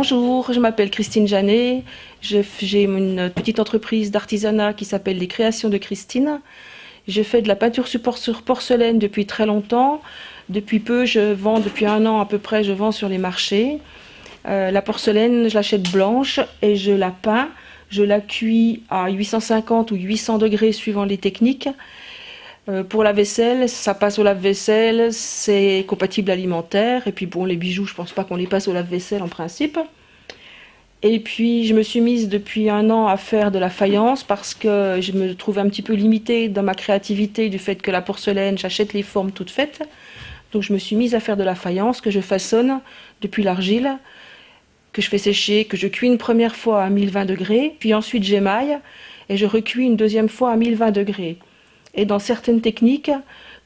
Bonjour, je m'appelle Christine Janet, j'ai une petite entreprise d'artisanat qui s'appelle Les Créations de Christine. Je fais de la peinture sur porcelaine depuis très longtemps. Depuis peu, depuis 1 an à peu près, je vends sur les marchés. La porcelaine, je l'achète blanche et je la peins. Je la cuis à 850 ou 800 degrés suivant les techniques. Pour la vaisselle, ça passe au lave-vaisselle, c'est compatible alimentaire. Et puis bon, les bijoux, je pense pas qu'on les passe au lave-vaisselle en principe. Et puis je me suis mise depuis 1 an à faire de la faïence parce que je me trouve un petit peu limitée dans ma créativité du fait que la porcelaine, j'achète les formes toutes faites. Donc je me suis mise à faire de la faïence que je façonne depuis l'argile, que je fais sécher, que je cuis une première fois à 1020 degrés, puis ensuite j'émaille et je recuis une deuxième fois à 1020 degrés. Et dans certaines techniques,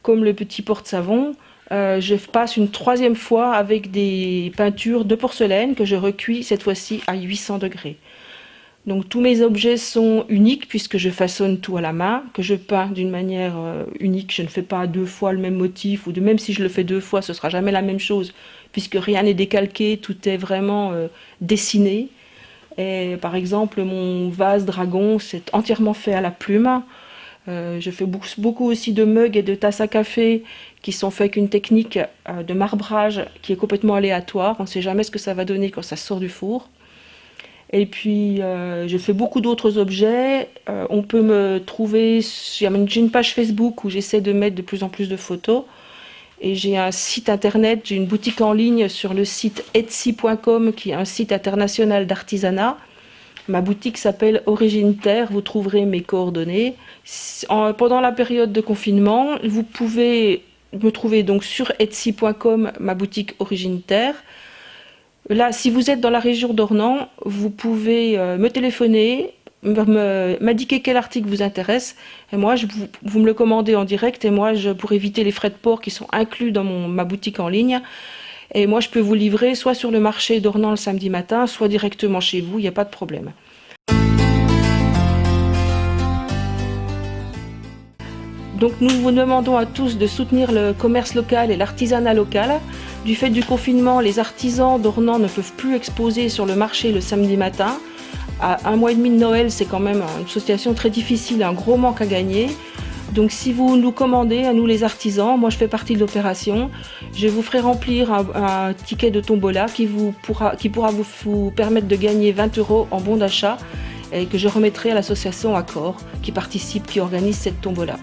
comme le petit porte-savon, je passe une 3e fois avec des peintures de porcelaine que je recuis cette fois-ci à 800 degrés. Donc tous mes objets sont uniques puisque je façonne tout à la main, que je peins d'une manière unique. Je ne fais pas 2 fois le même motif, ou même si je le fais 2 fois, ce ne sera jamais la même chose puisque rien n'est décalqué, tout est vraiment dessiné. Et par exemple, mon vase dragon, c'est entièrement fait à la plume. Je fais beaucoup aussi de mugs et de tasses à café qui sont faits avec une technique de marbrage qui est complètement aléatoire. On ne sait jamais ce que ça va donner quand ça sort du four. Et puis je fais beaucoup d'autres objets. On peut me trouver, j'ai une page Facebook où j'essaie de mettre de plus en plus de photos. Et j'ai un site internet, j'ai une boutique en ligne sur le site etsy.com qui est un site international d'artisanat. Ma boutique s'appelle Origine Terre, vous trouverez mes coordonnées. Pendant la période de confinement, vous pouvez me trouver donc sur etsy.com, ma boutique Origine Terre. Là, si vous êtes dans la région d'Ornans, vous pouvez me téléphoner, m'indiquer quel article vous intéresse. Et moi, vous me le commandez en direct et moi, pour éviter les frais de port qui sont inclus dans ma boutique en ligne, et moi, je peux vous livrer soit sur le marché d'Ornans le samedi matin, soit directement chez vous, il n'y a pas de problème. Donc nous vous demandons à tous de soutenir le commerce local et l'artisanat local. Du fait du confinement, les artisans d'Ornans ne peuvent plus exposer sur le marché le samedi matin. À 1 mois et demi de Noël, c'est quand même une situation très difficile, un gros manque à gagner. Donc si vous nous commandez, à nous les artisans, moi je fais partie de l'opération, je vous ferai remplir un ticket de tombola qui pourra vous permettre de gagner 20 € en bon d'achat et que je remettrai à l'association Accor qui organise cette tombola.